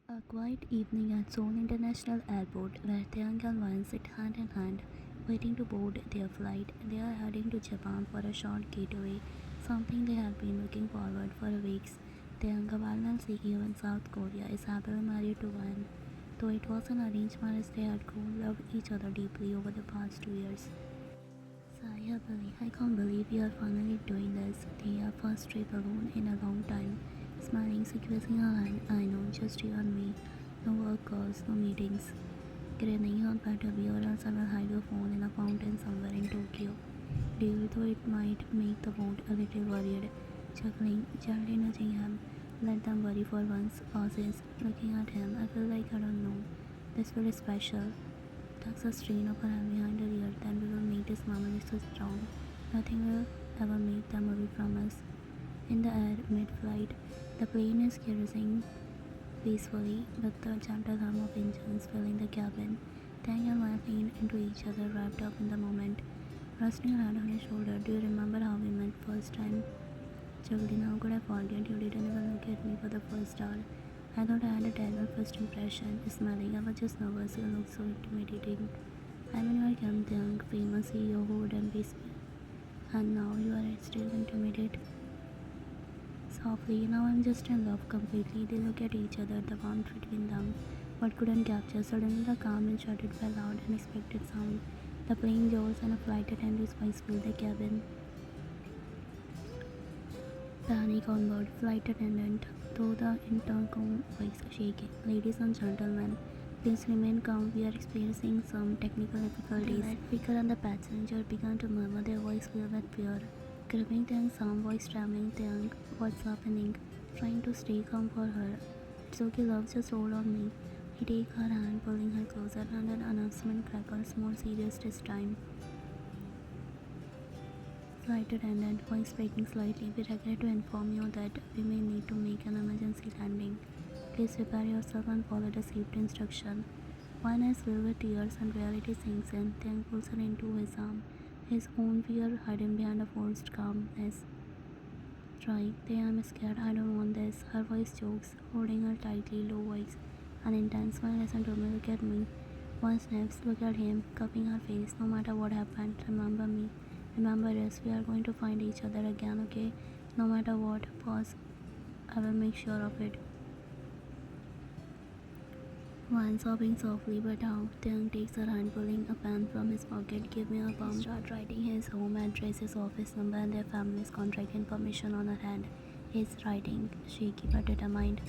A quiet evening at Seoul International Airport where Taeyang and Wan sit hand in hand, waiting to board their flight. They are heading to Japan for a short getaway, something they have been looking forward for weeks. Taeyang, a well-known CEO in South Korea, is happily married to Wan. Though it was an arranged marriage, they had grown loved each other deeply over the past 2 years. Saya Billy, I can't believe we are finally doing this. Their first trip alone in a long time. Smiling, squeezing her hand. I know, just you and me. No work calls, no meetings. Grinning on better or else I will hide your phone in a fountain somewhere in Tokyo. Deal though it might make the boat a little worried. Chuckling, gently nudging him. Let them worry for once. Pauses, looking at him. I feel like I don't know. This feels special. Tucks a strain of her hand behind her ear, then we will make this memory so strong. Nothing will ever make them away from us. In the air, mid-flight, the plane is cruising peacefully, with the gentle hum of engines filling the cabin. Tang and Wan lean into each other, wrapped up in the moment. Resting her hand on his shoulder, do you remember how we met first time? Jagdeen, how could I forget? You didn't even look at me for the first hour. I thought I had a terrible first impression. Smelling, I was just nervous. You looked so intimidating. I mean, you are young, famous CEO who wouldn't be. And now you are still intimidated. Softly, now I'm just in love completely. They look at each other, the warmth between them, but couldn't capture. Suddenly, the calm and shouted by loud, unexpected sound. The plane jaws and a flight attendant's voice filled the cabin. Panic on board, flight attendant, though the intercom voice shaking. Ladies and gentlemen, please remain calm. We are experiencing some technical difficulties. The speaker and the passenger began to murmur, their voice filled with fear. Gripping Tang, some voice trembling. Tang, what's happening? Trying to stay calm for her. It's okay, love, just hold on me. He takes her hand, pulling her closer, and an announcement crackles, more serious this time. Flight attendant, voice breaking slightly. We regret to inform you that we may need to make an emergency landing. Please prepare yourself and follow the safety instruction. One eyes filled with tears and reality sinks in. Tang pulls her into his arm, his own fear hidden behind a forced calmness. Try, I'm scared, I don't want this. Her voice chokes, holding her tightly, low voice. An intense smile. Listen to me, look at me. One snaps, look at him, cupping her face. No matter what happened, remember me. Remember us, we are going to find each other again, okay? No matter what. Pause. I will make sure of it. One sobbing softly but out, Tang takes her hand, pulling a pen from his pocket. Give me a palm. Start writing his home address, his office number, and their family's contact information on her hand. He's writing, shaky but determined.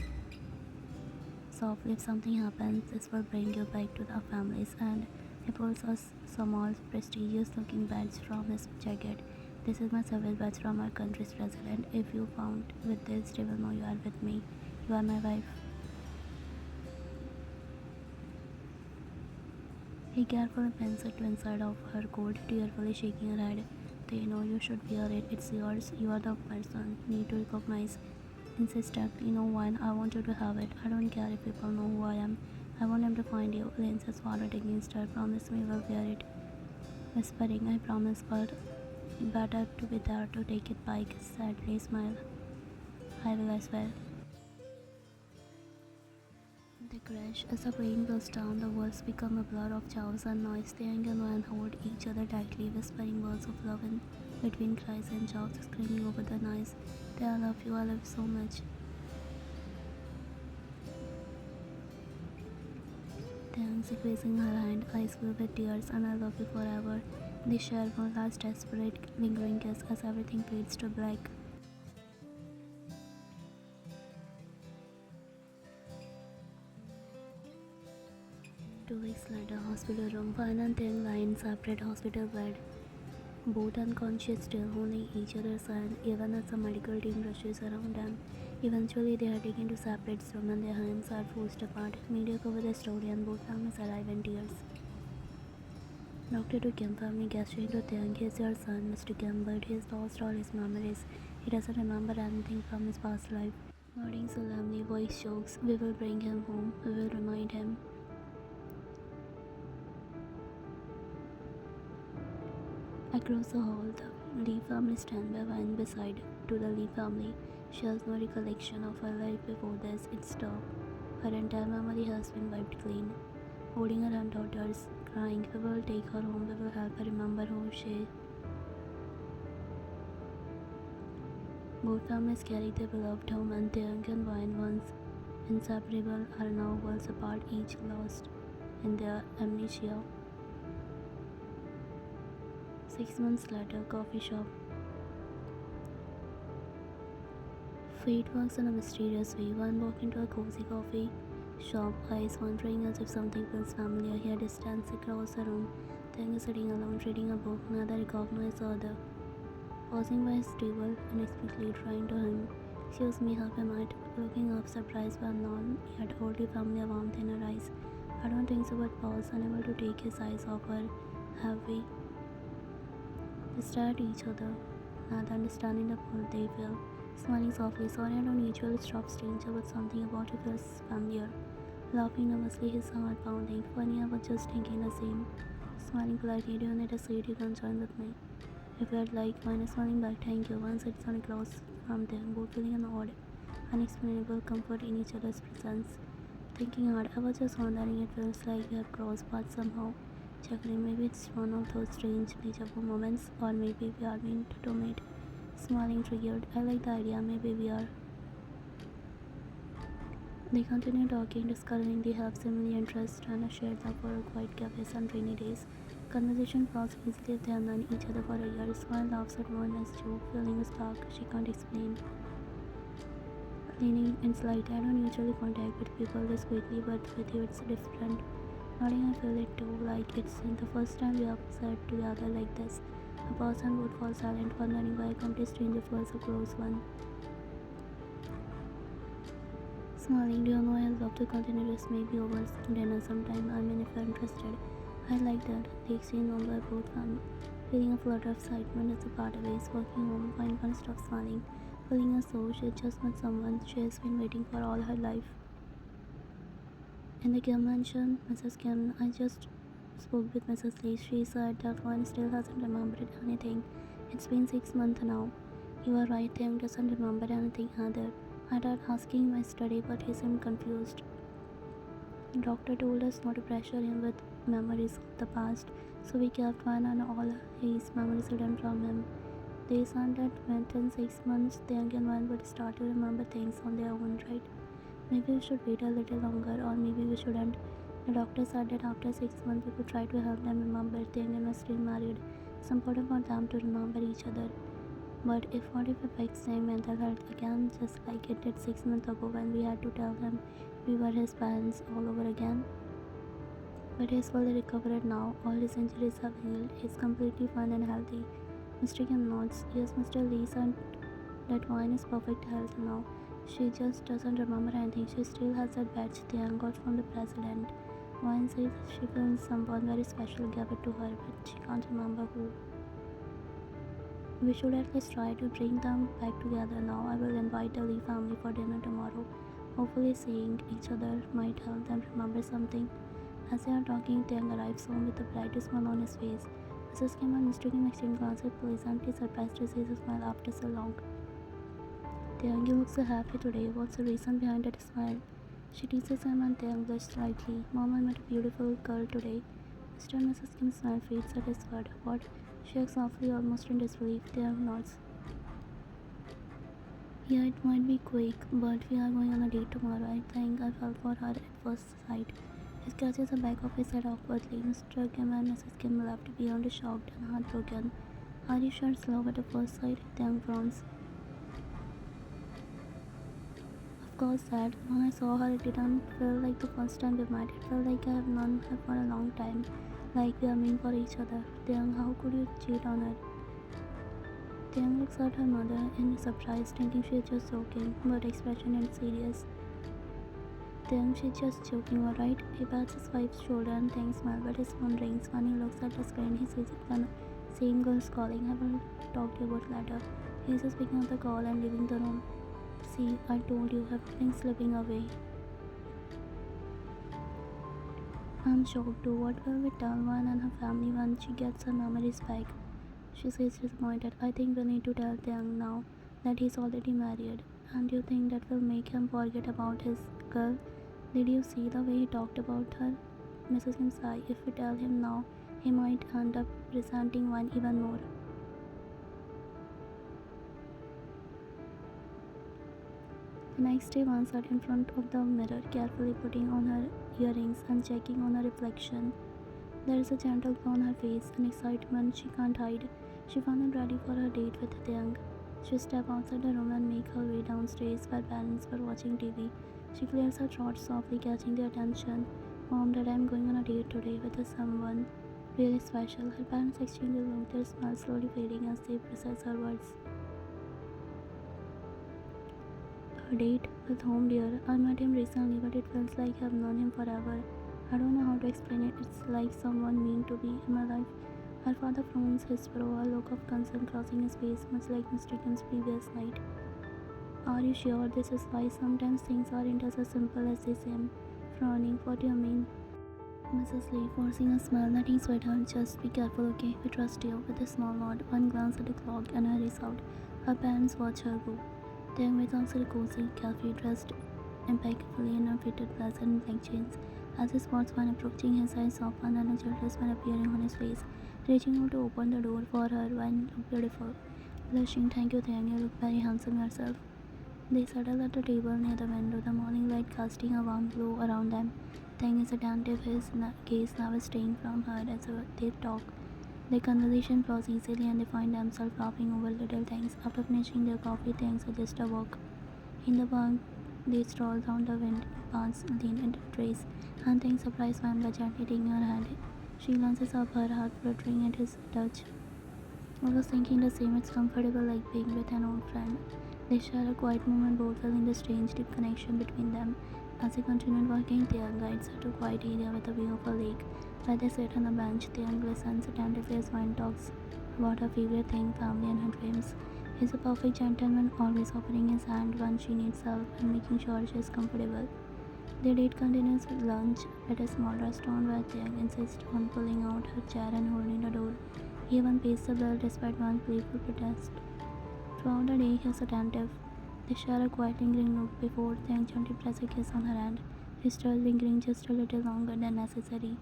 Softly, if something happens, this will bring you back to our families. And he pulls us some all prestigious looking badge from his jacket. This is my service badge from our country's president. If you found with this, they will know you are with me. You are my wife. He carefully pins it to inside of her coat, tearfully shaking her head. They know you should wear it. It's yours. You are the person. Need to recognize. Insistently, no one. I want you to have it. I don't care if people know who I am. I want them to find you. Lane says, swallowed against her. Promise me we'll wear it. Whispering, I promise, but better to be there to take it back. Sadly smile. I will as well. They crash. As the plane goes down, the worlds become a blur of chaos and noise. Taeyang and Wan hold each other tightly, whispering words of love in between cries and shouts, screaming over the noise. I love you, I love you so much. Taeyang squeezing her hand, eyes filled with tears, and I love you forever. They share one last desperate, lingering kiss as everything fades to black. 2 weeks later, hospital room. Wan and Taeyang lie in separate hospital bed. Both unconscious, still holding each other's hand, even as the medical team rushes around them. Eventually, they are taken to separate rooms and their hands are forced apart. Media cover the story and both families arrive in tears. Dr. Kim family gesturing to Taeyang, he's your son, Mr. Kim, but he's lost all his memories. He doesn't remember anything from his past life. Nodding solemnly, voice chokes. We will bring him home. We will remind him. Across the hall, the Lee family stand by Wan beside to the Lee family. She has no recollection of her life before this. It's dark. Her entire memory has been wiped clean. Holding her daughters, crying, we will take her home, we will help her remember who she. Both families carry their beloved home, and the young and Vine, once inseparable, are now worlds apart, each lost in their amnesia. 6 months later, coffee shop. Fate works in a mysterious way. One walked into a cozy coffee shop, eyes wandering as if something feels familiar. He had distance across the room. Tang is sitting alone, reading a book. Neither recognized the other. Pausing by his table, inexplicably trying to him. Excuse me, half a minute. Looking up, surprised by none, yet oddly familiar warmth in her eyes. I don't think so, but pause, unable to take his eyes off her. Have we? They stare at each other, neither understanding the pull they feel. Smiling softly, sorry I don't usually stop stranger, but something about you feels familiar. Laughing nervously, his heart pounding. Funny, I was just thinking the same. Smiling politely, do you need a seat? You can join with me. I felt like mine is smiling back, thank you. One sits on across from them, both feeling an odd, unexplainable comfort in each other's presence. Thinking hard, I was just wondering, it feels like we have crossed paths somehow. Chuckling, maybe it's one of those strange deja vu moments, or maybe we are meant to meet. Smiling triggered, I like the idea, maybe we are. They continue talking, discovering they have similar interests and a shared love for quiet cafes on rainy days. Conversation flows easily if they have known each other for a year. Smile laughs at one as joke, feeling a spark she can't explain. Leaning in slightly, I don't usually contact with people this quickly, but with you it's different. Nodding, I feel it too, like it's the first time we have sat together like this. A pause and both fall silent, wondering why a complete stranger feels a close one. Smiling, do you know I'd love to continue this maybe over dinner sometime? I mean, if you're interested. I like that. They exchange on by both families. Feeling a flutter of excitement as the part of ways walking home, Vine can't stop smiling. Feeling as though she just met someone she has been waiting for all her life. In the Kim mansion, Mrs. Kim, I just spoke with Mrs. Lee. She said that Vine still hasn't remembered anything. It's been 6 months now. You are right, Young doesn't remember anything either. I tried asking him yesterday, but he seemed confused. The doctor told us not to pressure him with memories of the past, so we kept one and all his memories hidden from him. They said that within 6 months, the young one would start to remember things on their own, right? Maybe we should wait a little longer, or maybe we shouldn't. The doctor said that after 6 months, we could try to help them remember the young was still married. It's important for them to remember each other. But what if it affects their mental health again, just like it did 6 months ago when we had to tell him we were his parents all over again? But he's fully recovered now. All his injuries have healed. He's completely fine and healthy. Mr. Kim nods. Yes, Mr. Lee said that Vine is perfect health now. She just doesn't remember anything. She still has that badge they got from the president. Vine says she feels someone very special gave it to her, but she can't remember who. We should at least try to bring them back together now. I will invite the Lee family for dinner tomorrow. Hopefully, seeing each other might help them remember something. As they are talking, Tang arrives home with the brightest smile on his face. Mrs. Kim and Mr. Kim exchange glances, pleasantly surprised to see his smile after so long. Tang, you look so happy today. What's the reason behind that smile? She teases him and Tang blushes slightly. Mom, I met a beautiful girl today. Mr. and Mrs. Kim's smile fades at his word. What? She acts softly, almost in disbelief. Tang nods. Yeah, it might be quick, but we are going on a date tomorrow. I think I fell for her at first sight. He scratches the back of his head awkwardly. Mr. Kim and Mrs. Kim left beyond shocked and heartbroken. Are you sure it's love at first sight? Tang frowns. Of course, Dad. When I saw her, it didn't feel like the first time we met. It felt like I have known her for a long time, like we are meant for each other. Tang, how could you cheat on her? Tang looks at her mother in surprise, thinking she is just joking, but expression is serious. Tang, she's just joking, alright? He pats his wife's shoulder and Tang smiles, but his phone rings. When he looks at the screen, he sees the same girl's calling. I will talk to you about later. He is just picking up the call and leaving the room. See, I told you, everything's slipping away. I'm shocked too. What will we tell Van and her family when she gets her memories back? She says disappointed. I think we need to tell Tang now that he's already married. And you think that will make him forget about his girl? Did you see the way he talked about her? Mrs. Kim sighed. If we tell him now, he might end up resenting one even more. The next day, Van sat in front of the mirror, carefully putting on her earrings and checking on her reflection. There is a gentle glow on her face, an excitement she can't hide. She wasn't ready for her date with Taeyang. She stepped outside the room and make her way downstairs where parents were watching TV. She clears her throat softly, catching their attention. Mom, Dad, I'm going on a date today with someone really special. Her parents exchange a look, their smile slowly fading as they process her words. A date with whom, dear? I met him recently, but it feels like I've known him forever. I don't know how to explain it. It's like someone meant to be in my life. Her father frowns his brow, a look of concern crossing his face, much like Mr. Kim's previous night. Are you sure this is why sometimes things aren't as simple as they seem? Frowning, what do you mean? Mrs. Lee, forcing a smile, nothing sweetheart, just be careful, okay? We trust you. With a small nod, one glance at the clock, and hurries out. Her parents watch her go. Taeyang waits outside cozy cafe, dressed impeccably in a fitted blazer and black jeans. As he spots one approaching, his eyes soften and a gentle smile appearing on his face. Reaching out to open the door for her, one looked beautiful. Blushing, thank you, Taeyang, you look very handsome yourself. They settle at a table near the window, the morning light casting a warm glow around them. Taeyang is attentive, his gaze never straying from her as they talk. Their conversation flows easily and they find themselves laughing over little things. After finishing their coffee, Taeyang suggests a walk. In the park, they stroll down the wind paths, lean into trees, and Taeyang surprised Van by gently taking her hand. She glances up, her heart fluttering at his touch. I was thinking the same, it's comfortable like being with an old friend. They share a quiet moment, both feeling the strange deep connection between them. As they continued walking, Taeyang guides her to a quiet area with a view of a lake. Where they sit on a bench, Taeyang listens attentively as Vine talks about her favorite thing, family and her dreams. He's a perfect gentleman, always offering his hand when she needs help and making sure she is comfortable. Their date continues with lunch at a small restaurant where Taeyang insists on pulling out her chair and holding the door. He even pays the bill despite one playful protest. Throughout the day, he is attentive. They share a quiet lingering look before Taeyang gently presses a kiss on her hand, his still lingering just a little longer than necessary.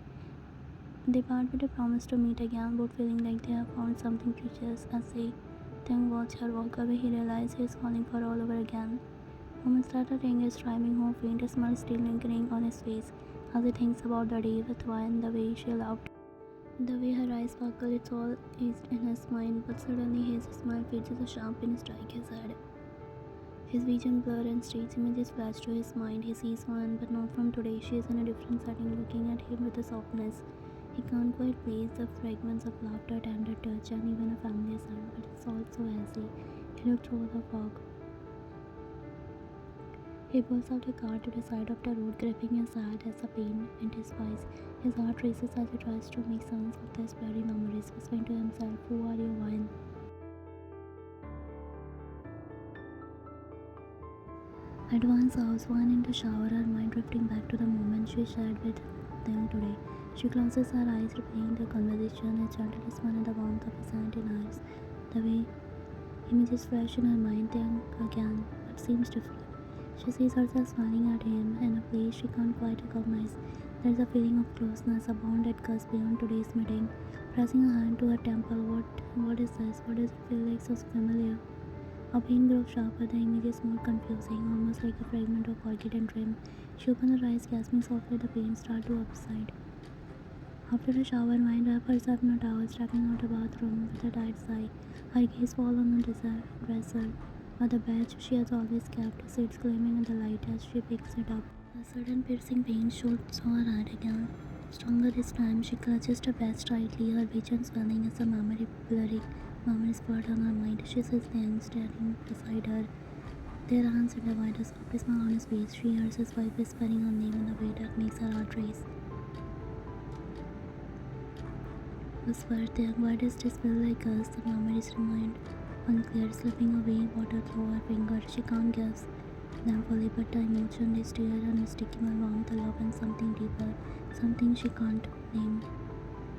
They part with a promise to meet again, both feeling like they have found something precious. As they then watch her walk away, he realizes he is falling for all over again. Moments later, Taeyang is driving home, faint smile still lingering on his face as he thinks about the day with Vine, the way she laughed. The way her eyes sparkle, it's all is in his mind, but suddenly his smile fades as a sharp pin strikes his head. His vision blurs and strange images flash to his mind. He sees one, but not from today. She is in a different setting, looking at him with a softness. He can't quite place the fragments of laughter, tender touch, and even a familiar sound, but it's all so hazy. He looked through the fog. He pulls out a car to the side of the road, gripping his head as the pain intensifies. His heart races as he tries to make sense of these blurry memories, whispering to himself, "Who are you, Vine?" At Van's house, Van in the shower, her mind drifting back to the moment she shared with them today. She closes her eyes, replaying the conversation, his gentle smile and the warmth of his hand in hers. The way images flash in her mind, then again, but seems different. She sees herself smiling at him in a place she can't quite recognize. There's a feeling of closeness, a bond that goes beyond today's meeting. Pressing her hand to her temple, what is this? What does it feel like so familiar? Her pain grows sharper, the image is more confusing, almost like a fragment of forgotten dream. She opens her eyes, gasping softly, the pain starts to subside. After a shower, Vine wraps herself in a towel, stepping out of the bathroom with a tight sigh. Her gaze falls on the dresser, but the badge she has always kept sits gleaming in the light as she picks it up. A sudden piercing pain shoots through her head again. Stronger this time, she clutches the badge tightly, her vision swelling as the memory blurring. Memories flood on her mind. She sees Taeyang standing beside her, their hands intertwined, a soft smile on his face. She hears his wife whispering her name in a way that makes her heart race. Whisper, Taeyang, why does this feel like us? The memories remain unclear, slipping away, water through her fingers. She can't guess them fully, but the emotion they stir and mistaking her warmth, the love, and something deeper, something she can't name.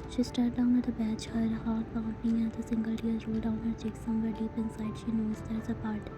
She stared down at the badge, her heart pounding as a single tear rolled down her cheek. Somewhere deep inside, she knows there's a part